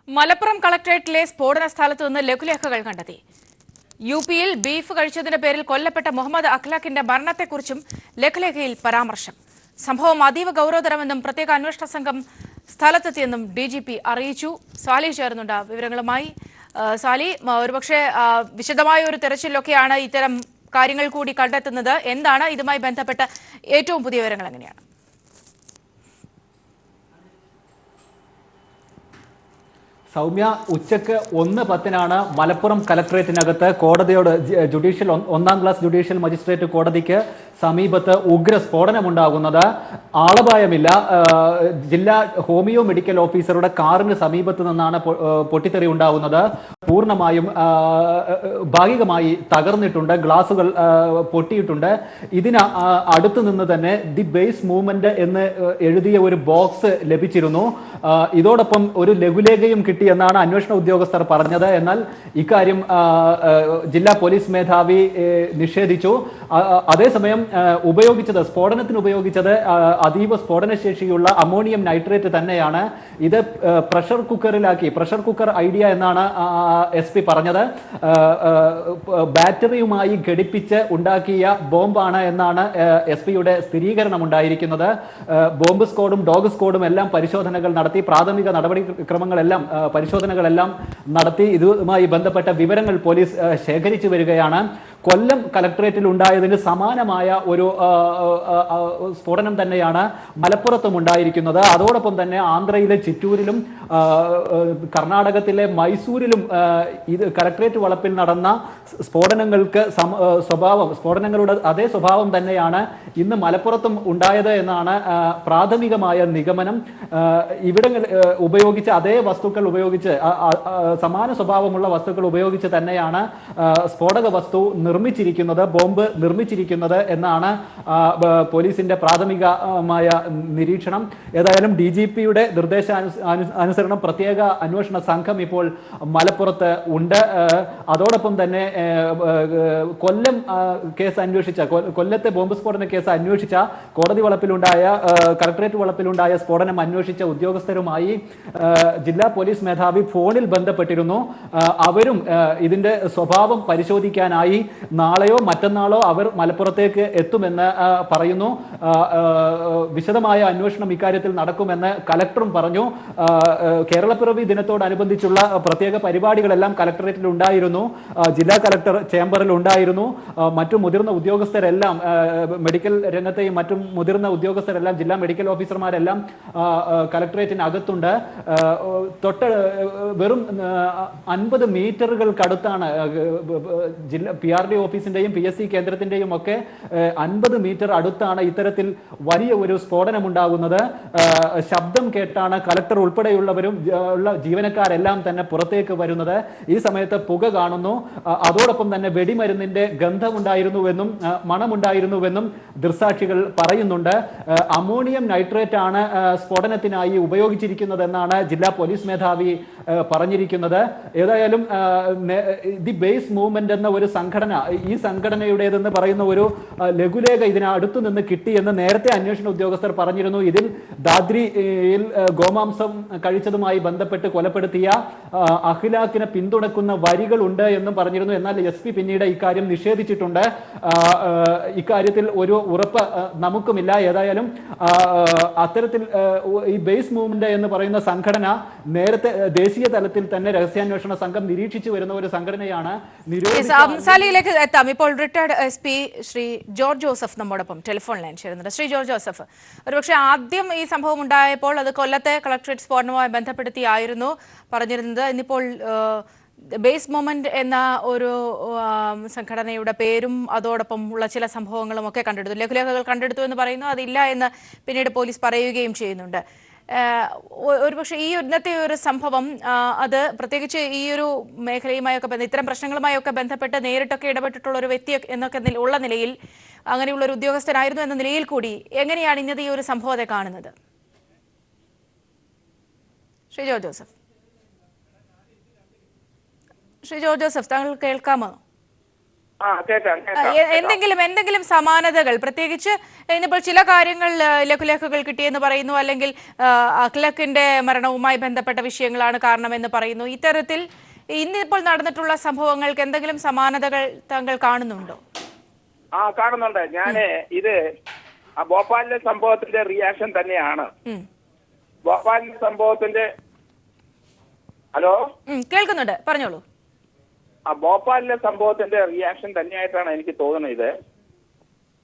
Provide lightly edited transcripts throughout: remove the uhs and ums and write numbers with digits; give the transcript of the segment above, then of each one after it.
മലപ്പുറം കളക്ടറേറ്റിലെ സ്ഫോടന സ്ഥലത്തു നിന്ന് ലഘുലേഖകൾ കണ്ടെത്തി. യുപിയിൽ ബീഫ് കഴിച്ചതിന്റെ പേരിൽ കൊല്ലപ്പെട്ട മുഹമ്മദ് അഖ്ലാഖിന്റെ മരണത്തെക്കുറിച്ചും ലഘുലേഖയിൽ പരാമർശം. സംഭവം അതീവ ഗൌരവതരമെന്നും പ്രത്യേക അന്വേഷണ സംഘം സ്ഥലത്തെത്തിയെന്നും ഡിജിപി അറിയിച്ചു. സാലി ചേർന്നുണ്ട് വിവരങ്ങളുമായി. സാലി, ഒരുപക്ഷെ വിശദമായ ഒരു തെരച്ചിലൊക്കെയാണ് ഇത്തരം കാര്യങ്ങൾ കൂടി കണ്ടെത്തുന്നത്. എന്താണ് ഇതുമായി ബന്ധപ്പെട്ട ഏറ്റവും പുതിയ വിവരങ്ങൾ? എങ്ങനെയാണ്? സൗമ്യ, ഉച്ചയ്ക്ക് 1:10 മലപ്പുറം കലക്ടറേറ്റിനകത്ത് കോടതിയോട് ജുഡീഷ്യൽ ഒന്നാം ക്ലാസ് ജുഡീഷ്യൽ മജിസ്ട്രേറ്റ് കോടതിക്ക് സമീപത്ത് ഉഗ്ര സ്ഫോടനമുണ്ടാകുന്നത്. ആളപായമില്ല. ജില്ലാ ഹോമിയോ മെഡിക്കൽ ഓഫീസറുടെ കാറിന് സമീപത്ത് നിന്നാണ് പൊട്ടിത്തെറി ഉണ്ടാകുന്നത്. പൂർണ്ണമായും ഭാഗികമായി തകർന്നിട്ടുണ്ട്, ഗ്ലാസുകൾ പൊട്ടിയിട്ടുണ്ട്. ഇതിന് അടുത്ത് നിന്ന് തന്നെ ദി ബേസ് മൂവ്മെന്റ് എന്ന് എഴുതിയ ഒരു ബോക്സ് ലഭിച്ചിരുന്നു. ഇതോടൊപ്പം ഒരു ലഘുലേഖയും കിട്ടി എന്നാണ് അന്വേഷണ ഉദ്യോഗസ്ഥർ പറഞ്ഞത്. എന്നാൽ ഇക്കാര്യം ജില്ലാ പോലീസ് മേധാവി നിഷേധിച്ചു. അതേസമയം സ്ഫോടനത്തിന് ഉപയോഗിച്ചത് അതീവ സ്ഫോടനശേഷിയുള്ള അമോണിയം നൈട്രേറ്റ് തന്നെയാണ്. ഇത് പ്രഷർ കുക്കർ ഐഡിയ എന്നാണ് SP പറഞ്ഞത്. ബാറ്ററിയുമായി ഘടിപ്പിച്ച് ഉണ്ടാക്കിയ ബോംബാണ് എന്നാണ് SP-യുടെ സ്ഥിരീകരണം ഉണ്ടായിരിക്കുന്നത്. ബോംബ് സ്ക്വാഡും ഡോഗ് സ്ക്വാഡും എല്ലാം പരിശോധനകൾ നടത്തി, പ്രാഥമിക പരിശോധനകളെല്ലാം നടത്തി ഇതുമായി ബന്ധപ്പെട്ട വിവരങ്ങൾ പോലീസ് ശേഖരിച്ചു വരികയാണ്. കൊല്ലം കലക്ടറേറ്റിൽ ഉണ്ടായതിന് സമാനമായ ഒരു സ്ഫോടനം തന്നെയാണ് മലപ്പുറത്തും ഉണ്ടായിരിക്കുന്നത്. അതോടൊപ്പം തന്നെ ആന്ധ്രയിലെ ചിറ്റൂരിലും കർണാടകത്തിലെ മൈസൂരിലും ഇത് കലക്ടറേറ്റ് വളപ്പിൽ നടന്ന സ്ഫോടനങ്ങളുടെ അതേ സ്വഭാവം തന്നെയാണ് ഇന്ന് മലപ്പുറത്തും ഉണ്ടായത് എന്നാണ് പ്രാഥമികമായ നിഗമനം. ഇവിടങ്ങൾ ഉപയോഗിച്ച അതേ വസ്തുക്കൾ ഉപയോഗിച്ച്, സമാന സ്വഭാവമുള്ള വസ്തുക്കൾ ഉപയോഗിച്ച് തന്നെയാണ് സ്ഫോടക വസ്തു ബോംബ് നിർമ്മിച്ചിരിക്കുന്നത് എന്നാണ് പോലീസിന്റെ പ്രാഥമികമായ നിരീക്ഷണം. ഏതായാലും DGP-യുടെ നിർദ്ദേശാനുസരണം പ്രത്യേക അന്വേഷണ സംഘം ഇപ്പോൾ മലപ്പുറത്ത് ഉണ്ട്. അതോടൊപ്പം തന്നെ കൊല്ലം കേസ് അന്വേഷിച്ച, കൊല്ലത്തെ ബോംബ് സ്ഫോടന കേസ് അന്വേഷിച്ച കലക്ടറേറ്റ് വളപ്പിലുണ്ടായ സ്ഫോടനം അന്വേഷിച്ച ഉദ്യോഗസ്ഥരുമായി ജില്ലാ പോലീസ് മേധാവി ഫോണിൽ ബന്ധപ്പെട്ടിരുന്നു. അവരും ഇതിന്റെ സ്വഭാവം പരിശോധിക്കാനായി നാളെയോ മറ്റന്നാളോ അവർ മലപ്പുറത്തേക്ക് എത്തുമെന്ന് പറയുന്നു. വിശദമായ അന്വേഷണം ഇക്കാര്യത്തിൽ നടക്കുമെന്ന് കലക്ടറും പറഞ്ഞു. കേരളപ്പിറവി ദിനത്തോടനുബന്ധിച്ചുള്ള പ്രത്യേക പരിപാടികളെല്ലാം കലക്ടറേറ്റിൽ ഉണ്ടായിരുന്നു. ജില്ലാ കലക്ടർ ചേംബറിൽ ഉണ്ടായിരുന്നു. മറ്റു മുതിർന്ന ഉദ്യോഗസ്ഥരെല്ലാം, മെഡിക്കൽ രംഗത്തെയും മറ്റും മുതിർന്ന ഉദ്യോഗസ്ഥരെല്ലാം, ജില്ലാ മെഡിക്കൽ ഓഫീസർമാരെല്ലാം കലക്ടറേറ്റിനകത്തുണ്ട്. വെറും 50 മീറ്ററുകൾക്കടുത്താണ് PRD ഓഫീസിന്റെയും PSC കേന്ദ്രത്തിന്റെയും ഒക്കെ 50 മീറ്റർ അടുത്താണ് ഇത്തരത്തിൽ വലിയ ഒരു സ്ഫോടനം ഉണ്ടാകുന്നത്. ശബ്ദം കേട്ടാണ് കലക്ടർ ഉൾപ്പെടെയുള്ളവരും ജീവനക്കാരെല്ലാം തന്നെ പുറത്തേക്ക് വരുന്നത്. ഈ സമയത്ത് പുക കാണുന്നു. അതോടൊപ്പം തന്നെ വെടിമരുന്നിന്റെ ഗന്ധമുണ്ടായിരുന്നുവെന്നും മണമുണ്ടായിരുന്നുവെന്നും ദൃക്സാക്ഷികൾ പറയുന്നുണ്ട്. അമോണിയം നൈട്രേറ്റ് ആണ് സ്ഫോടനത്തിനായി ഉപയോഗിച്ചിരിക്കുന്നതെന്നാണ് ജില്ലാ പോലീസ് മേധാവി പറഞ്ഞിരിക്കുന്നത്. ഏതായാലും ദി ബേസ് മൂവ്മെന്റ് എന്ന ഒരു സംഘടന, ഈ സംഘടനയുടേതെന്ന് പറയുന്ന ഒരു ലഘുലേഖ ഇതിനടുത്തു നിന്ന് കിട്ടിയെന്ന് നേരത്തെ അന്വേഷണ ഉദ്യോഗസ്ഥർ പറഞ്ഞിരുന്നു. ഇതിൽ ദാദ്രിയിൽ ഗോമാംസം കഴിച്ചതുമായി ബന്ധപ്പെട്ട് കൊലപ്പെടുത്തിയ അഖ്ലാഖിനെ പിന്തുണക്കുന്ന വരികളുണ്ട് എന്നും പറഞ്ഞിരുന്നു. എന്നാൽ SP പിന്നീട് ഇക്കാര്യം നിഷേധിച്ചിട്ടുണ്ട്. ഇക്കാര്യത്തിൽ ഒരു ഉറപ്പ് നമുക്കുമില്ല. ഏതായാലും അത്തരത്തിൽ ഈ ബേസ് മൂവ്മെന്റ് എന്ന് പറയുന്ന സംഘടന നേരത്തെ ദേശീയ തലത്തിൽ തന്നെ രഹസ്യാന്വേഷണ സംഘം നിരീക്ഷിച്ചു വരുന്ന ഒരു സംഘടനയാണ്. സാലിയിലേക്ക് എത്താം. ഇപ്പോൾ retired SP Shri George Joseph നമ്മോടൊപ്പം ടെലിഫോൺ ലൈൻ ചേരുന്നുണ്ട്. ശ്രീ ജോർജ് ജോസഫ്, ഒരുപക്ഷെ ആദ്യം ഈ സംഭവം ഉണ്ടായപ്പോൾ അത് കൊല്ലത്തെ കളക്ടറേറ്റ് സ്ഫോടനവുമായി ബന്ധപ്പെടുത്തിയായിരുന്നു പറഞ്ഞിരുന്നത്. ഇന്നിപ്പോൾ ബേസ് മൊമെന്റ് എന്ന ഒരു സംഘടനയുടെ പേരും അതോടൊപ്പം ഉള്ള ചില സംഭവങ്ങളും ഒക്കെ കണ്ടെടുത്തു, ലഘുലേഖകൾ കണ്ടെടുത്തു എന്ന് പറയുന്നു. അതില്ല എന്ന് പിന്നീട് പോലീസ് പറയുകയും ചെയ്യുന്നുണ്ട്. ഒരുപക്ഷെ ഈ ഇന്നത്തെ ഒരു സംഭവം അത് പ്രത്യേകിച്ച് ഈ ഒരു മേഖലയുമായൊക്കെ ഇത്തരം പ്രശ്നങ്ങളുമായൊക്കെ ബന്ധപ്പെട്ട് നേരിട്ടൊക്കെ ഇടപെട്ടിട്ടുള്ള ഒരു വ്യക്തി എന്നൊക്കെ ഉള്ള നിലയിൽ, അങ്ങനെയുള്ള ഒരു ഉദ്യോഗസ്ഥനായിരുന്നു എന്ന നിലയിൽ കൂടി എങ്ങനെയാണ് ഇന്നത്തെ ഈ ഒരു സംഭവത്തെ കാണുന്നത്? ശ്രീ ജോർജ് ജോസഫ്, താങ്കൾ കേൾക്കാമോ? കേൾക്കാം. എന്തെങ്കിലും സമാനതകൾ, പ്രത്യേകിച്ച് ഇന്നിപ്പോൾ ചില കാര്യങ്ങൾ ലഘുലേഖകൾ കിട്ടിയെന്ന് പറയുന്നു, അല്ലെങ്കിൽ അഖ്ലഖിന്റെ മരണവുമായി ബന്ധപ്പെട്ട വിഷയങ്ങളാണ് കാരണമെന്ന് പറയുന്നു. ഇത്തരത്തിൽ ഇന്നിപ്പോൾ നടന്നിട്ടുള്ള സംഭവങ്ങൾക്ക് എന്തെങ്കിലും സമാനതകൾ താങ്കൾ കാണുന്നുണ്ടോ? കാണുന്നുണ്ട്. ഞാന് ഇത് ഭോപ്പാലിലെ സംഭവത്തിന്റെ റിയാക്ഷൻ തന്നെയാണ്. ഭോപ്പാലിലെ സംഭവത്തിന്റെ ഹലോ കേൾക്കുന്നുണ്ട്, പറഞ്ഞോളൂ. ഭോപ്പാലിലെ സംഭവത്തിന്റെ റിയാക്ഷൻ തന്നെയായിട്ടാണ് എനിക്ക് തോന്നുന്നത് ഇത്.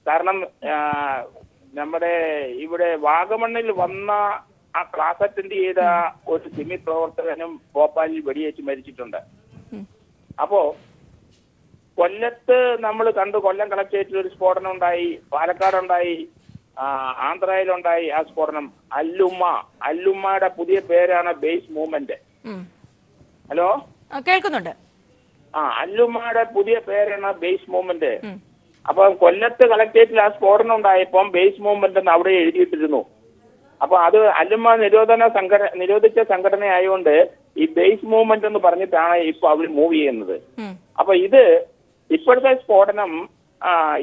കാരണം നമ്മുടെ ഇവിടെ വാഗമണ്ണിൽ വന്ന ആ ക്ലാസ് അറ്റൻഡ് ചെയ്ത ഒരു സിമി പ്രവർത്തകനും ഭോപ്പാലിൽ വെടിയേറ്റ് മരിച്ചിട്ടുണ്ട്. അപ്പോ കൊല്ലത്ത് നമ്മൾ കണ്ടു, കൊല്ലം കളക്ടറേറ്റിൽ ഒരു സ്ഫോടനം ഉണ്ടായി, പാലക്കാടുണ്ടായി, ആന്ധ്രയിലുണ്ടായി ആ സ്ഫോടനം. അല്ലുമ്മയുടെ പുതിയ പേരാണ് ബേസ് മൂവ്മെന്റ്. ഹലോ, കേൾക്കുന്നുണ്ട്. അല്ലുമ്മയുടെ പുതിയ പേരാണ് ബേസ് മൂവ്മെന്റ്. അപ്പൊ കൊല്ലത്ത് കളക്ടറേറ്റിൽ ആ സ്ഫോടനം ഉണ്ടായപ്പം ബേസ് മൂവ്മെന്റ് എന്ന് അവിടെ എഴുതിയിട്ടിരുന്നു. അപ്പൊ അത് അല്ലുമ്മ നിരോധിച്ച സംഘടന ആയതുകൊണ്ട് ഈ ബേസ് മൂവ്മെന്റ് എന്ന് പറഞ്ഞിട്ടാണ് ഇപ്പൊ അവർ മൂവ് ചെയ്യുന്നത്. അപ്പൊ ഇത് ഇപ്പോഴത്തെ സ്ഫോടനം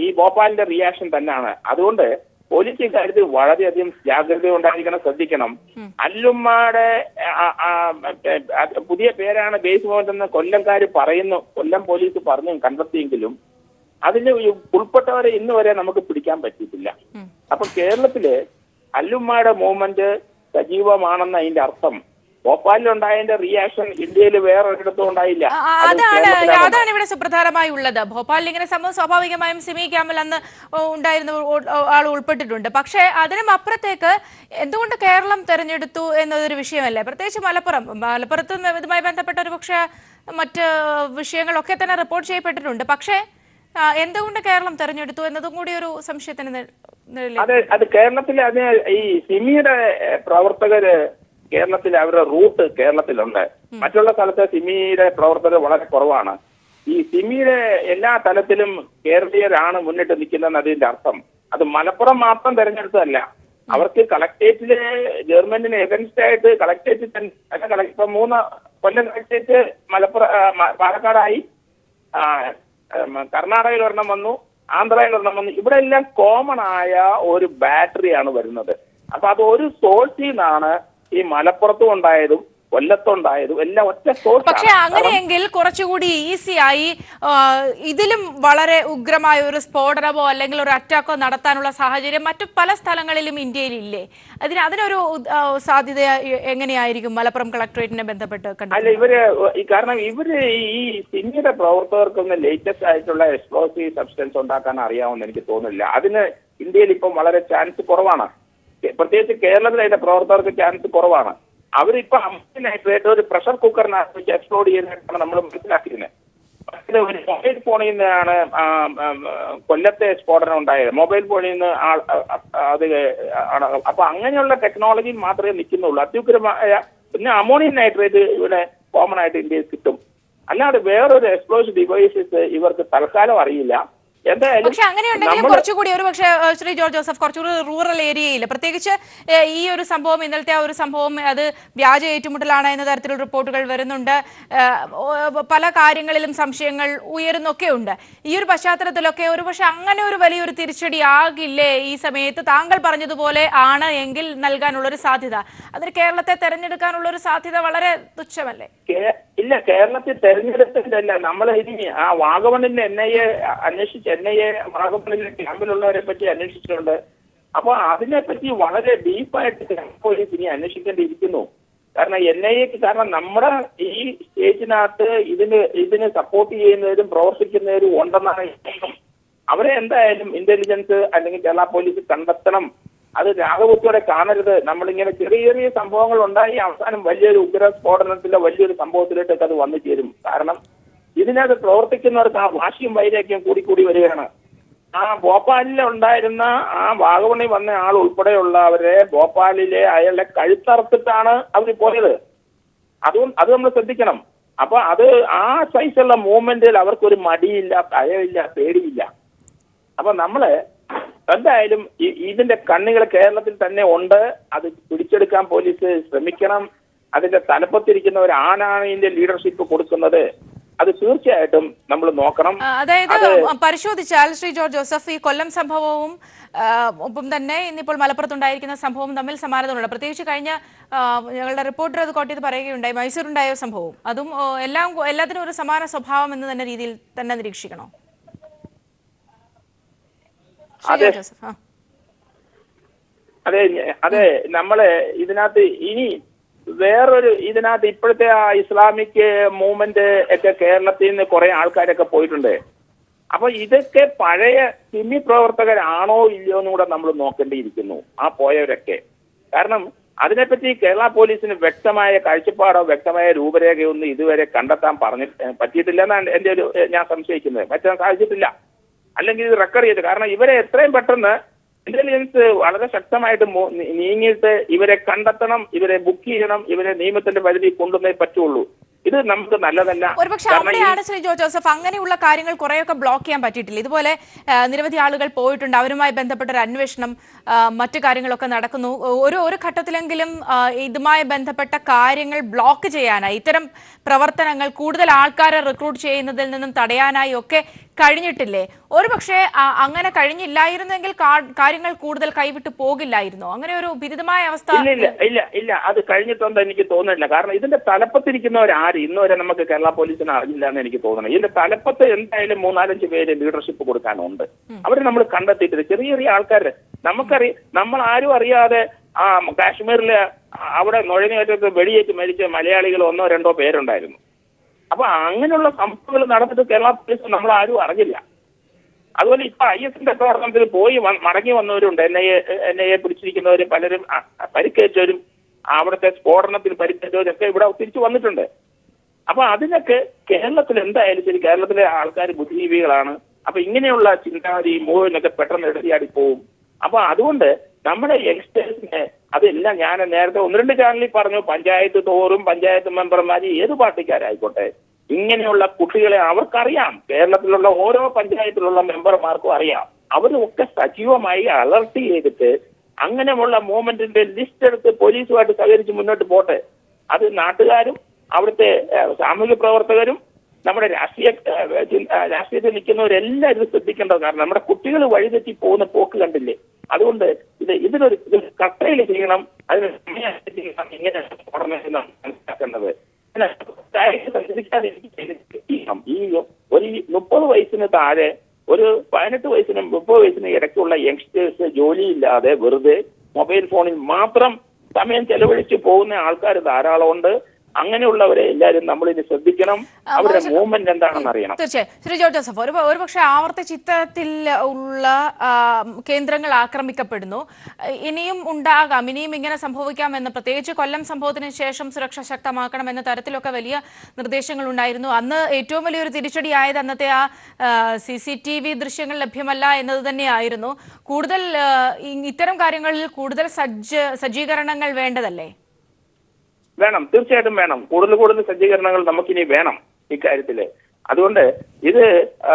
ഈ ഭോപ്പാലിന്റെ റിയാക്ഷൻ തന്നെയാണ്. അതുകൊണ്ട് പോലീസ് ഇക്കാര്യത്തിൽ വളരെയധികം ജാഗ്രത ഉണ്ടായിരിക്കണം, ശ്രദ്ധിക്കണം. അല്ലുമ്മയുടെ പുതിയ പേരാണ് ബേസ് മൂവ്മെന്റ് എന്ന് കൊല്ലംകാര് പറയുന്നു, കൊല്ലം പോലീസ് പറഞ്ഞു കണ്ടെത്തിയെങ്കിലും അതിൽ ഉൾപ്പെട്ടവരെ ഇന്ന് വരെ നമുക്ക് പിടിക്കാൻ പറ്റിയിട്ടില്ല. അപ്പൊ കേരളത്തില് അല്ലുമ്മയുടെ മൂവ്മെന്റ് സജീവമാണെന്ന് അതിന്റെ അർത്ഥം. ഭോപ്പാലിലുണ്ടായതിന്റെ റിയാക്ഷൻ ഇന്ത്യയിൽ വേറെ ഒരിടത്തും ഉണ്ടായില്ല. അതാണ് ഇവിടെ സുപ്രധാനമായി ഉള്ളത്. ഭോപ്പാലിൽ ഇങ്ങനെ സംഭവം സ്വാഭാവികമായും സിമി ക്യാമ്പിൽ അന്ന് ഉണ്ടായിരുന്ന ആൾ ഉൾപ്പെട്ടിട്ടുണ്ട്. പക്ഷേ അതിനും അപ്പുറത്തേക്ക് എന്തുകൊണ്ട് കേരളം തെരഞ്ഞെടുത്തു എന്നതൊരു വിഷയമല്ലേ? പ്രത്യേകിച്ച് മലപ്പുറത്തും ഇതുമായി ബന്ധപ്പെട്ട ഒരു പക്ഷേ മറ്റ് വിഷയങ്ങളൊക്കെ തന്നെ റിപ്പോർട്ട് ചെയ്യപ്പെട്ടിട്ടുണ്ട്. പക്ഷേ എന്തുകൊണ്ട് കേരളം തെരഞ്ഞെടുത്തു എന്നതും കൂടി ഒരു സംശയത്തിന്. അത് കേരളത്തിലെ ഈ സിമിയുടെ പ്രവർത്തകര് കേരളത്തിൽ അവരുടെ റൂട്ട് കേരളത്തിലുണ്ട്. മറ്റുള്ള സ്ഥലത്ത് സിമിയുടെ പ്രവർത്തകർ വളരെ കുറവാണ്. ഈ സിമിയുടെ എല്ലാ തലത്തിലും കേരളീയരാണ് മുന്നിട്ട് നിൽക്കുന്നതെന്ന് അതിന്റെ അർത്ഥം. അത് മലപ്പുറം മാത്രം തെരഞ്ഞെടുത്തതല്ല. അവർക്ക് കളക്ടറേറ്റില് ഗവൺമെന്റിന് എഗൻസ്റ്റ് ആയിട്ട് കളക്ടറേറ്റ് ഇപ്പൊ 3 കൊല്ലം കളക്ടറേറ്റ് പാലക്കാടായി, കർണാടകയിൽ ഒരെണ്ണം വന്നു, ആന്ധ്രയിൽ ഒരെണ്ണം വന്നു. ഇവിടെ എല്ലാം കോമൺ ആയ ഒരു ബാറ്ററിയാണ് വരുന്നത്. അപ്പൊ അത് ഒരു സോഴ്സിൽ നിന്നാണ് ഈ മലപ്പുറത്തും ഉണ്ടായതും കൊല്ലത്തുണ്ടായതും എല്ലാം ഒറ്റ സോഴ്സ്. പക്ഷെ അങ്ങനെയെങ്കിൽ കുറച്ചുകൂടി ഈസിയായി ഇതിലും വളരെ ഉഗ്രമായ ഒരു സ്ഫോടനമോ അല്ലെങ്കിൽ ഒരു അറ്റാക്കോ നടത്താനുള്ള സാഹചര്യം മറ്റു പല സ്ഥലങ്ങളിലും ഇന്ത്യയിൽ ഇല്ലേ? അതിനൊരു സാധ്യത എങ്ങനെയായിരിക്കും മലപ്പുറം കളക്ടറേറ്റിനെ ബന്ധപ്പെട്ട്? അല്ല, കാരണം ഇവര് ഈ സിമിയുടെ പ്രവർത്തകർക്കൊന്നും ലേറ്റസ്റ്റ് ആയിട്ടുള്ള എക്സ്പ്ലോസീവ് സബ്സ്റ്റൻസ് ഉണ്ടാക്കാൻ അറിയാമെന്ന് എനിക്ക് തോന്നുന്നില്ല. അതിന് ഇന്ത്യയിൽ ഇപ്പം വളരെ ചാൻസ് കുറവാണ്. പ്രത്യേകിച്ച് കേരളത്തിൽ അതിന്റെ പ്രവർത്തകർക്ക് ചാൻസ് കുറവാണ്. അവരിപ്പോ അമ്മനായിട്ട് ഒരു പ്രഷർ കുക്കറിനകത്ത് എക്സ്പ്ലോഡ് ചെയ്യുന്നതായിട്ടാണ് നമ്മൾ മനസ്സിലാക്കിയിരുന്നത്. ഒരു മൊബൈൽ ഫോണിൽ നിന്നാണ് കൊല്ലത്തെ സ്ഫോടനം ഉണ്ടായത്. മൊബൈൽ ഫോണിൽ നിന്ന് അത് അപ്പൊ അങ്ങനെയുള്ള ടെക്നോളജി മാത്രമേ നിൽക്കുന്നുള്ളൂ. അത്യുഗ്രമായ പിന്നെ അമോണിയം നൈട്രേറ്റ് ഇവിടെ കോമൺ ആയിട്ട് ഇന്ത്യയിൽ കിട്ടും. അല്ലാതെ വേറൊരു എക്സ്പ്ലോസീവ് ഡിവൈസസ് ഇവർക്ക് തൽക്കാലം അറിയില്ല. പക്ഷെ അങ്ങനെയുണ്ടെങ്കിൽ കുറച്ചുകൂടി ഒരു പക്ഷേ ശ്രീ ജോർജ് ജോസഫ് കുറച്ചുകൂടി റൂറൽ ഏരിയയിൽ, പ്രത്യേകിച്ച് ഈ ഒരു സംഭവം, ഇന്നലത്തെ ആ ഒരു സംഭവം അത് വ്യാജ ഏറ്റുമുട്ടലാണ് എന്ന തരത്തിലുള്ള റിപ്പോർട്ടുകൾ വരുന്നുണ്ട്. പല കാര്യങ്ങളിലും സംശയങ്ങൾ ഉയരുന്നൊക്കെ ഉണ്ട്. ഈ ഒരു പശ്ചാത്തലത്തിലൊക്കെ ഒരു പക്ഷെ അങ്ങനെ ഒരു വലിയൊരു തിരിച്ചടി ആകില്ലേ ഈ സമയത്ത്? താങ്കൾ പറഞ്ഞതുപോലെ ആണ് എങ്കിൽ നൽകാനുള്ളൊരു സാധ്യത, അതിന് കേരളത്തെ തെരഞ്ഞെടുക്കാനുള്ള ഒരു സാധ്യത വളരെ തുച്ഛമല്ലേ? ഇല്ല, കേരളത്തിൽ തെരഞ്ഞെടുത്തിട്ടല്ല. നമ്മൾ ഇനി ആ വാഗമണിന്റെ NIA വാഗമണിലെ ക്യാമ്പിലുള്ളവരെ പറ്റി അന്വേഷിച്ചിട്ടുണ്ട്. അപ്പൊ അതിനെപ്പറ്റി വളരെ ഡീപ്പായിട്ട് പോലീസ് ഇനി അന്വേഷിക്കേണ്ടിയിരിക്കുന്നു. കാരണം കാരണം നമ്മുടെ ഈ സ്റ്റേറ്റിനകത്ത് ഇതിന് സപ്പോർട്ട് ചെയ്യുന്നവരും പ്രവർത്തിക്കുന്നവരും ഉണ്ടെന്നാണ്. അവരെ എന്തായാലും ഇന്റലിജൻസ് അല്ലെങ്കിൽ കേരള പോലീസ് കണ്ടെത്തണം. അത് രാഗബുദ്ധിയോടെ കാണരുത്. നമ്മളിങ്ങനെ ചെറിയ ചെറിയ സംഭവങ്ങൾ ഉണ്ടായി അവസാനം വലിയൊരു ഉഗ്ര സ്ഫോടനത്തിലോ വലിയൊരു സംഭവത്തിലോട്ടൊക്കെ അത് വന്നു ചേരും. കാരണം ഇതിനകത്ത് പ്രവർത്തിക്കുന്നവർക്ക് ആ വാശിയും വൈരാഗ്യം കൂടി വരികയാണ്. ആ ഭോപ്പാലിൽ ഉണ്ടായിരുന്ന ആ വാഗമണിൽ വന്ന ആൾ ഉൾപ്പെടെയുള്ളവരെ ഭോപ്പാലിലെ അയാളുടെ കഴുത്തറുത്തിട്ടാണ് അവർ പോയത്. അത് നമ്മൾ ശ്രദ്ധിക്കണം. അപ്പൊ അത് ആ സൈസുള്ള മൂവ്മെന്റിൽ അവർക്കൊരു മടിയില്ല, ഭയമില്ല, പേടിയില്ല. അപ്പൊ നമ്മള് എന്തായാലും ഇതിന്റെ കണ്ണികൾ കേരളത്തിൽ തന്നെ ഉണ്ട്. അത് പിടിച്ചെടുക്കാൻ പോലീസ് ശ്രമിക്കണം. അതിന്റെ തലപ്പത്തിരിക്കുന്നവരാണ് ഇതിന്റെ ലീഡർഷിപ്പ് കൊടുക്കുന്നത്. അത് തീർച്ചയായിട്ടും നമ്മൾ നോക്കണം. അതായത് പരിശോധിച്ചാൽ ശ്രീ ജോർജ് ജോസഫ്, ഈ കൊല്ലം സംഭവവും ഒപ്പം തന്നെ ഇന്നിപ്പോൾ മലപ്പുറത്തുണ്ടായിരിക്കുന്ന സംഭവവും തമ്മിൽ സമാനതകളുണ്ട്. പ്രത്യേകിച്ച് കഴിഞ്ഞ ഞങ്ങളുടെ റിപ്പോർട്ടർ അത് കോട്ട് ചെയ്ത് പറയുകയുണ്ടായി, മൈസൂരുണ്ടായ സംഭവവും അതും എല്ലാത്തിനും ഒരു സമാന സ്വഭാവം എന്ന് തന്നെ രീതിയിൽ തന്നെ നിരീക്ഷിക്കണോ? അതെ അതെ അതെ നമ്മള് ഇതിനകത്ത് ഇനി വേറൊരു ഇതിനകത്ത് ഇപ്പോഴത്തെ ആ ഇസ്ലാമിക് മൂവ്മെന്റ് ഒക്കെ കേരളത്തിൽ നിന്ന് കുറെ ആൾക്കാരൊക്കെ പോയിട്ടുണ്ട്. അപ്പൊ ഇതൊക്കെ പഴയ സിമി പ്രവർത്തകരാണോ ഇല്ലയോ എന്നും കൂടെ നമ്മൾ നോക്കേണ്ടിയിരിക്കുന്നു, ആ പോയവരൊക്കെ. കാരണം അതിനെപ്പറ്റി കേരള പോലീസിന് വ്യക്തമായ കാഴ്ചപ്പാടോ വ്യക്തമായ രൂപരേഖയോ ഒന്നും ഇതുവരെ കണ്ടെത്താൻ പറ്റിയിട്ടില്ല എന്നാണ് എന്റെ ഒരു ഞാൻ സംശയിക്കുന്നത്. പറ്റാൻ സാധിച്ചിട്ടില്ല, അല്ലെങ്കിൽ ഇത് റെക്കോർഡ് ചെയ്ത്. കാരണം ഇവരെ എത്രയും പെട്ടെന്ന് ഇന്റലിജൻസ് വളരെ ശക്തമായിട്ട് നീങ്ങിയിട്ട് ഇവരെ കണ്ടെത്തണം, ഇവരെ ബുക്ക് ചെയ്യണം, ഇവരെ നിയമത്തിന്റെ പരിധി കൊണ്ടുവന്നേ പറ്റുള്ളൂ. ഇത് നമുക്ക് നല്ലതല്ല. ഒരുപക്ഷെ അവിടെയാണ് ശ്രീ ജോർജ് ജോസഫ് അങ്ങനെയുള്ള കാര്യങ്ങൾ കുറെയൊക്കെ ബ്ലോക്ക് ചെയ്യാൻ പറ്റിയിട്ടില്ല. ഇതുപോലെ നിരവധി ആളുകൾ പോയിട്ടുണ്ട്, അവരുമായി ബന്ധപ്പെട്ട ഒരു അന്വേഷണം മറ്റു കാര്യങ്ങളൊക്കെ നടക്കുന്നു. ഒരു ഘട്ടത്തിലെങ്കിലും ഇതുമായി ബന്ധപ്പെട്ട കാര്യങ്ങൾ ബ്ലോക്ക് ചെയ്യാനായി, ഇത്തരം പ്രവർത്തനങ്ങൾ കൂടുതൽ ആൾക്കാരെ റിക്രൂട്ട് ചെയ്യുന്നതിൽ നിന്നും തടയാനായി ഒക്കെ കഴിഞ്ഞിട്ടില്ലേ? ഒരുപക്ഷെ അങ്ങനെ കഴിഞ്ഞില്ലായിരുന്നെങ്കിൽ കാര്യങ്ങൾ കൂടുതൽ കൈവിട്ട് പോകില്ലായിരുന്നോ? അങ്ങനെ ഒരു ബിരുദമായ അവസ്ഥ ഇല്ല അത് കഴിഞ്ഞിട്ടൊന്നും എനിക്ക് തോന്നുന്നില്ല. കാരണം ഇതിന്റെ തലപ്പത്തിരിക്കുന്നവരാരും ഇന്നുവരെ നമുക്ക് കേരള പോലീസിന് അറിയില്ല എന്ന് എനിക്ക് തോന്നുന്നു. ഇതിന്റെ തലപ്പത്ത് എന്തായാലും 3-4 പേര് ലീഡർഷിപ്പ് കൊടുക്കാനുണ്ട്. അവരെ നമ്മൾ കണ്ടെത്തിയിട്ടില്ല. ചെറിയ ചെറിയ ആൾക്കാർ നമ്മൾ ആരും അറിയാതെ കാശ്മീരില് അവിടെ നുഴഞ്ഞേറ്റത്ത് വെടിയേറ്റ് മരിച്ച മലയാളികൾ 1-2 പേരുണ്ടായിരുന്നു. അപ്പൊ അങ്ങനെയുള്ള സംഭവങ്ങൾ നടന്നിട്ട് കേരള പോലീസ് നമ്മൾ ആരും അറിഞ്ഞില്ല. അതുപോലെ ഇപ്പൊ IS-ന്റെ പ്രവർത്തനത്തിൽ പോയി മടങ്ങി വന്നവരുണ്ട്. NIA പിടിച്ചിരിക്കുന്നവര് പലരും പരിക്കേറ്റവരും അവിടുത്തെ സ്ഫോടനത്തിൽ പരിക്കേറ്റവരൊക്കെ ഇവിടെ തിരിച്ചു വന്നിട്ടുണ്ട്. അപ്പൊ അതിനൊക്കെ കേരളത്തിൽ എന്തായാലും ശരി, കേരളത്തിലെ ആൾക്കാർ ബുദ്ധിജീവികളാണ്. അപ്പൊ ഇങ്ങനെയുള്ള ചിന്താഗതി മൂവിനൊക്കെ പെട്ടെന്ന് എഴുതിയാടി പോവും. അപ്പൊ അതുകൊണ്ട് നമ്മുടെ യങ്സ്റ്റേഴ്സിനെ അതെല്ലാം ഞാൻ നേരത്തെ 1-2 ചാനലിൽ പറഞ്ഞു, പഞ്ചായത്ത് തോറും പഞ്ചായത്ത് മെമ്പർമാര് ഏത് പാർട്ടിക്കാരായിക്കോട്ടെ ഇങ്ങനെയുള്ള കുട്ടികളെ അവർക്കറിയാം. കേരളത്തിലുള്ള ഓരോ പഞ്ചായത്തിലുള്ള മെമ്പർമാർക്കും അറിയാം. അവരൊക്കെ സജീവമായി അലർട്ട് ചെയ്തിട്ട് അങ്ങനെയുള്ള മൂവ്മെന്റിന്റെ ലിസ്റ്റ് എടുത്ത് പോലീസുമായിട്ട് സഹകരിച്ച് മുന്നോട്ട് പോട്ടെ. അത് നാട്ടുകാരും അവിടുത്തെ സാമൂഹ്യ പ്രവർത്തകരും നമ്മുടെ രാഷ്ട്രീയത്തിൽ നിൽക്കുന്നവരെല്ലാം ഇത് ശ്രദ്ധിക്കേണ്ടത്. കാരണം നമ്മുടെ കുട്ടികൾ വഴിതെറ്റി പോകുന്ന പോക്ക് കണ്ടില്ലേ? അതുകൊണ്ട് ഇതിനൊരു കട്ടയിൽ ചെയ്യണം, അതിന് ഇങ്ങനെ മനസ്സിലാക്കേണ്ടത്. ഈ ഒരു 30 വയസ്സിന് താഴെ, ഒരു 18 വയസ്സിനും 30 വയസ്സിനും ഇടയ്ക്കുള്ള യങ്സ്റ്റേഴ്സ് ജോലിയില്ലാതെ വെറുതെ മൊബൈൽ ഫോണിൽ മാത്രം സമയം ചെലവഴിച്ച് പോകുന്ന ആൾക്കാർ ധാരാളമുണ്ട്. അങ്ങനെയുള്ളവരെ എല്ലാവരും നമ്മൾ ഇനി ശ്രദ്ധിക്കണം. അവരുടെ മൂവ്മെന്റ് എന്താണെന്ന് അറിയണം. തീർച്ചയായും ശ്രീ ജോർജ് ജോസഫ്, ഒരുപക്ഷെ ആവർത്തിച്ച് ഇത്തരത്തിൽ ഉള്ള കേന്ദ്രങ്ങൾ ആക്രമിക്കപ്പെടുന്നു, ഇനിയും ഉണ്ടാകാം, ഇനിയും ഇങ്ങനെ സംഭവിക്കാമെന്ന്, പ്രത്യേകിച്ച് കൊല്ലം സംഭവത്തിന് ശേഷം സുരക്ഷ ശക്തമാക്കണം എന്ന തരത്തിലൊക്കെ വലിയ നിർദ്ദേശങ്ങൾ ഉണ്ടായിരുന്നു. അന്ന് ഏറ്റവും വലിയൊരു തിരിച്ചടിയായത് അന്നത്തെ ആ CCTV ദൃശ്യങ്ങൾ ലഭ്യമല്ല എന്നത് തന്നെയായിരുന്നു. കൂടുതൽ ഇത്തരം കാര്യങ്ങളിൽ കൂടുതൽ സജ്ജീകരണങ്ങൾ വേണ്ടതല്ലേ? വേണം, തീർച്ചയായിട്ടും വേണം. കൂടുതൽ സജ്ജീകരണങ്ങൾ നമുക്കിനി വേണം ഇക്കാര്യത്തില്. അതുകൊണ്ട് ഇത്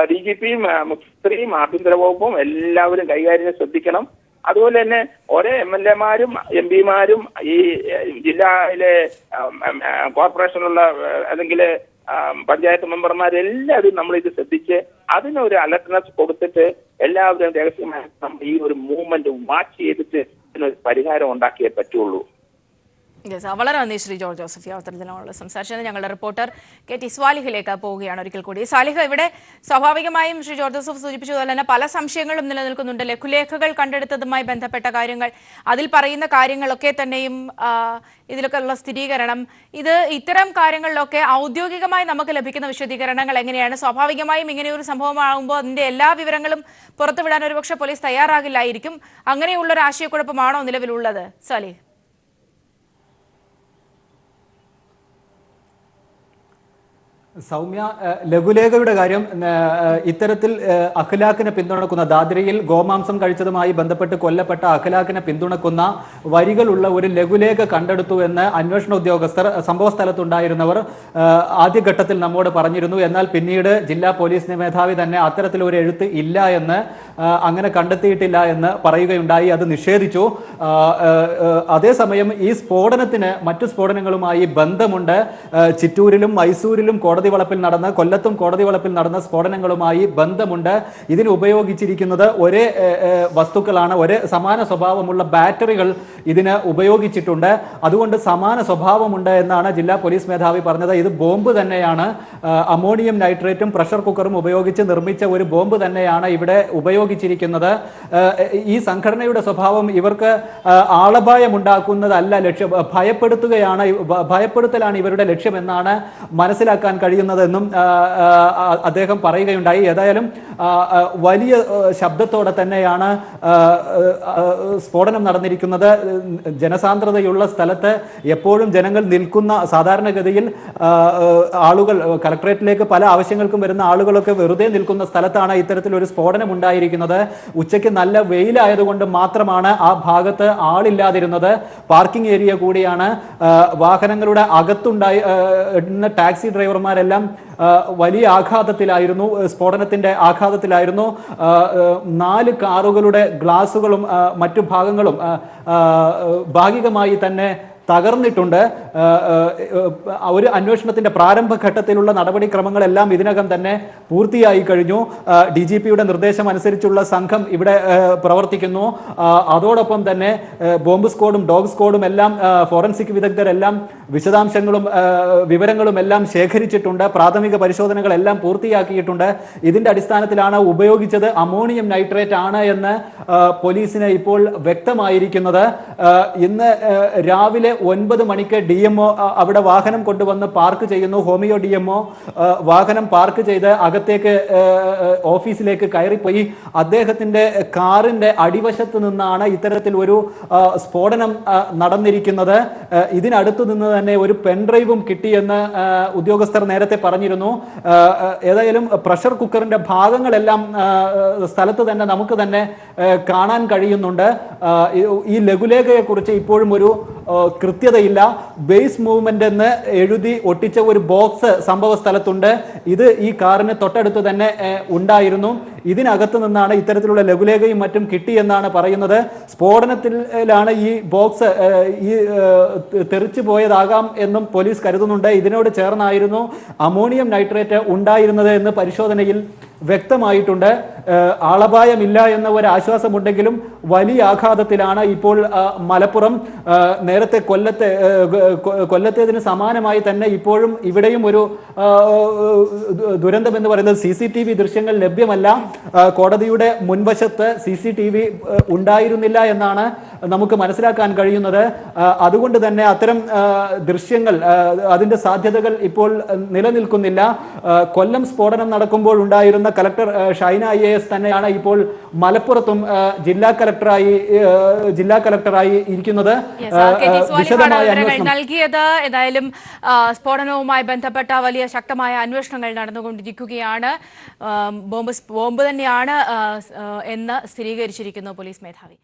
DGPയും മുഖ്യമന്ത്രിയും ആഭ്യന്തര വകുപ്പും എല്ലാവരും കൈകാര്യം ശ്രദ്ധിക്കണം. അതുപോലെ തന്നെ ഓരോ MLA-മാരും MP-മാരും ഈ ജില്ലയിലെ കോർപ്പറേഷനുള്ള അല്ലെങ്കിൽ പഞ്ചായത്ത് മെമ്പർമാരെല്ലാവരും നമ്മളിത് ശ്രദ്ധിച്ച് അതിനൊരു അലർട്ട്നെസ് കൊടുത്തിട്ട് എല്ലാവരും രഹസ്യമായി നമ്മൾ ഈ ഒരു മൂവ്മെന്റ് വാച്ച് ചെയ്തിട്ട് ഇതിനൊരു പരിഹാരം ഉണ്ടാക്കിയേ പറ്റുള്ളൂ. വളരെ നന്ദി ശ്രീ ജോർജ് ജോസഫ്. ഈ അവസരത്തിലുള്ള സംസാരിച്ചത് ഞങ്ങളുടെ റിപ്പോർട്ടർ KT സ്വാലിഹിലേക്ക് പോവുകയാണ് ഒരിക്കൽ കൂടി. സ്വാലിഹ, ഇവിടെ സ്വാഭാവികമായും ശ്രീ ജോർജ് ജോസഫ് സൂചിപ്പിച്ചതുപോലെ തന്നെ പല സംശയങ്ങളും നിലനിൽക്കുന്നുണ്ട്. ലഘുലേഖകൾ കണ്ടെടുത്തതുമായി ബന്ധപ്പെട്ട കാര്യങ്ങൾ, അതിൽ പറയുന്ന കാര്യങ്ങളൊക്കെ തന്നെയും ഇതിലൊക്കെ ഉള്ള സ്ഥിരീകരണം, ഇത്തരം കാര്യങ്ങളിലൊക്കെ ഔദ്യോഗികമായി നമുക്ക് ലഭിക്കുന്ന വിശദീകരണങ്ങൾ എങ്ങനെയാണ്? സ്വാഭാവികമായും ഇങ്ങനെയൊരു സംഭവമാകുമ്പോൾ അതിന്റെ എല്ലാ വിവരങ്ങളും പുറത്തുവിടാൻ ഒരുപക്ഷെ പോലീസ് തയ്യാറാകില്ലായിരിക്കും. അങ്ങനെയുള്ള ഒരു ആശയക്കുഴപ്പമാണോ നിലവിലുള്ളത് സ്വാലിഹ്? സൗമ്യ, ലഘുലേഖയുടെ കാര്യം, ഇത്തരത്തിൽ അഖ്ലാഖിനെ പിന്തുണക്കുന്ന, ദാദ്രയിൽ ഗോമാംസം കഴിച്ചതുമായി ബന്ധപ്പെട്ട് കൊല്ലപ്പെട്ട അഖ്ലാഖിനെ പിന്തുണക്കുന്ന വരികളുള്ള ഒരു ലഘുലേഖ കണ്ടെടുത്തു എന്ന് അന്വേഷണ ഉദ്യോഗസ്ഥർ, സംഭവ സ്ഥലത്തുണ്ടായിരുന്നവർ ആദ്യഘട്ടത്തിൽ നമ്മോട് പറഞ്ഞിരുന്നു. എന്നാൽ പിന്നീട് ജില്ലാ പോലീസ് മേധാവി തന്നെ അത്തരത്തിലൊരു എഴുത്ത് ഇല്ല എന്ന്, അങ്ങനെ കണ്ടെത്തിയിട്ടില്ല എന്ന് പറയുകയുണ്ടായി. അത് നിഷേധിച്ചു. അതേസമയം ഈ സ്ഫോടനത്തിന് മറ്റു സ്ഫോടനങ്ങളുമായി ബന്ധമുണ്ട്, ചിറ്റൂരിലും മൈസൂരിലും കോടതി കൊല്ലത്തും കോടതി വളപ്പിൽ നടന്ന സ്ഫോടനങ്ങളുമായി ബന്ധമുണ്ട്. ഇതിന് ഉപയോഗിച്ചിരിക്കുന്നത് ഒരേ വസ്തുക്കളാണ്, ഒരേ സമാന സ്വഭാവമുള്ള ബാറ്ററികൾ ഇതിന് ഉപയോഗിച്ചിട്ടുണ്ട്. അതുകൊണ്ട് സമാന സ്വഭാവമുണ്ട് എന്നാണ് ജില്ലാ പോലീസ് മേധാവി പറഞ്ഞത്. ഇത് ബോംബ് തന്നെയാണ്, അമോണിയം നൈട്രേറ്റും പ്രഷർ കുക്കറും ഉപയോഗിച്ച് നിർമ്മിച്ച ഒരു ബോംബ് തന്നെയാണ് ഇവിടെ ഉപയോഗിച്ചിരിക്കുന്നത്. ഈ സംഘടനയുടെ സ്വഭാവം ഇവർക്ക് ആളപായം ഉണ്ടാക്കുന്നതല്ല ലക്ഷ്യം, ഭയപ്പെടുത്തലാണ് ഇവരുടെ ലക്ഷ്യമെന്നാണ് മനസ്സിലാക്കാൻ കഴിയുന്നതെന്നും അദ്ദേഹം പറയുകയുണ്ടായി. ഏതായാലും വലിയ ശബ്ദത്തോടെ തന്നെയാണ് സ്ഫോടനം നടന്നിരിക്കുന്നത്. ജനസാന്ദ്രതയുള്ള സ്ഥലത്ത് എപ്പോഴും ജനങ്ങൾ നിൽക്കുന്ന, സാധാരണഗതിയിൽ ആളുകൾ കളക്ടറേറ്റിലേക്ക് പല ആവശ്യങ്ങൾക്കും വരുന്ന ആളുകളൊക്കെ വെറുതെ നിൽക്കുന്ന സ്ഥലത്താണ് ഇത്തരത്തിലൊരു സ്ഫോടനം ഉണ്ടായിരിക്കുന്നത്. ഉച്ചയ്ക്ക് നല്ല വെയിലായതുകൊണ്ട് മാത്രമാണ് ആ ഭാഗത്ത് ആളില്ലാതിരുന്നത്. പാർക്കിംഗ് ഏരിയ കൂടിയാണ്. വാഹനങ്ങളുടെ അകത്തുണ്ടായിരുന്ന ടാക്സി ഡ്രൈവർമാരെല്ലാം വലിയ ആഘാതത്തിലായിരുന്നു, സ്ഫോടനത്തിന്റെ ആഘാതത്തിലായിരുന്നു. 4 കാറുകളുടെ ഗ്ലാസുകളും മറ്റു ഭാഗങ്ങളും ഭാഗികമായി തന്നെ തകർന്നിട്ടുണ്ട്. ഒരു അന്വേഷണത്തിന്റെ പ്രാരംഭഘട്ടത്തിലുള്ള നടപടിക്രമങ്ങളെല്ലാം ഇതിനകം തന്നെ പൂർത്തിയായി കഴിഞ്ഞു. DGPയുടെ നിർദ്ദേശം അനുസരിച്ചുള്ള സംഘം ഇവിടെ പ്രവർത്തിക്കുന്നു. അതോടൊപ്പം തന്നെ ബോംബ് സ്ക്വാഡും ഡോഗ് സ്ക്വാഡും എല്ലാം, ഫോറൻസിക് വിദഗ്ധരെല്ലാം വിശദാംശങ്ങളും വിവരങ്ങളും എല്ലാം ശേഖരിച്ചിട്ടുണ്ട്. പ്രാഥമിക പരിശോധനകളെല്ലാം പൂർത്തിയാക്കിയിട്ടുണ്ട്. ഇതിന്റെ അടിസ്ഥാനത്തിലാണ് ഉപയോഗിച്ചത് അമോണിയം നൈട്രേറ്റ് ആണ് എന്ന് പോലീസിന് ഇപ്പോൾ വ്യക്തമായിരിക്കുന്നത്. ഇന്ന് രാവിലെ 9 മണിക്ക് DMO അവിടെ വാഹനം കൊണ്ടുവന്ന് പാർക്ക് ചെയ്യുന്നു. ഹോമിയോ DMO വാഹനം പാർക്ക് ചെയ്ത് അകത്തേക്ക് ഓഫീസിലേക്ക് കയറിപ്പോയി. അദ്ദേഹത്തിന്റെ കാറിന്റെ അടിവശത്ത് നിന്നാണ് ഇത്തരത്തിൽ ഒരു സ്ഫോടനം നടന്നിരിക്കുന്നത്. ഇതിനടുത്തു നിന്ന് തന്നെ ഒരു പെൻഡ്രൈവും കിട്ടിയെന്ന് ഉദ്യോഗസ്ഥർ നേരത്തെ പറഞ്ഞിരുന്നു. ഏതായാലും പ്രഷർ കുക്കറിന്റെ ഭാഗങ്ങളെല്ലാം സ്ഥലത്ത് തന്നെ നമുക്ക് തന്നെ കാണാൻ കഴിയുന്നുണ്ട്. ഈ ലഘുലേഖയെ കുറിച്ച് ഇപ്പോഴും ഒരു കൃത്യതയില്ല. ബേസ് മൂവ്മെന്റ് എന്ന് എഴുതി ഒട്ടിച്ച ഒരു ബോക്സ് സംഭവ സ്ഥലത്തുണ്ട്. ഇത് ഈ കാറിന് തൊട്ടടുത്ത് തന്നെ ഉണ്ടായിരുന്നു. ഇതിനകത്ത് നിന്നാണ് ഇത്തരത്തിലുള്ള ലഘുലേഖയും മറ്റും കിട്ടിയെന്നാണ് പറയുന്നത്. സ്ഫോടനത്തിലാണ് ഈ ബോക്സ് തെറിച്ചു പോയതാകാം എന്നും പോലീസ് കരുതുന്നുണ്ട്. ഇതിനോട് ചേർന്നായിരുന്നു അമോണിയം നൈട്രേറ്റ് ഉണ്ടായിരുന്നത് എന്ന് പരിശോധനയിൽ വ്യക്തമായിട്ടുണ്ട്. ആളപായമില്ല എന്ന ഒരു ആശ്വാസമുണ്ടെങ്കിലും വലിയ ആഘാതത്തിലാണ് ഇപ്പോൾ മലപ്പുറം. നേരത്തെ കൊല്ലത്തേതിന് സമാനമായി തന്നെ ഇപ്പോഴും ഇവിടെയും ഒരു ദുരന്തം എന്ന് പറയുന്നത് CCTV ദൃശ്യങ്ങൾ ലഭ്യമല്ല. കോടതിയുടെ മുൻവശത്ത് CCTV ഉണ്ടായിരുന്നില്ല എന്നാണ് നമുക്ക് മനസ്സിലാക്കാൻ കഴിയുന്നത്. അതുകൊണ്ട് തന്നെ അത്തരം ദൃശ്യങ്ങൾ, അതിന്റെ സാധ്യതകൾ ഇപ്പോൾ നിലനിൽക്കുന്നില്ല. കൊല്ലം സ്ഫോടനം നടക്കുമ്പോൾ ഉണ്ടായിരുന്ന കളക്ടർ ഷൈന IAS തന്നെയാണ് ഇപ്പോൾ മലപ്പുറത്തും ജില്ലാ കളക്ടറായി ഇരിക്കുന്നത്. നൽകിയത് ഏതായാലും സ്ഫോടനവുമായി ബന്ധപ്പെട്ട വലിയ ശക്തമായ അന്വേഷണങ്ങൾ നടന്നുകൊണ്ടിരിക്കുകയാണ്. ബോംബ് തന്നെയാണ് എന്ന് സ്ഥിരീകരിച്ചിരിക്കുന്നു പോലീസ് മേധാവി.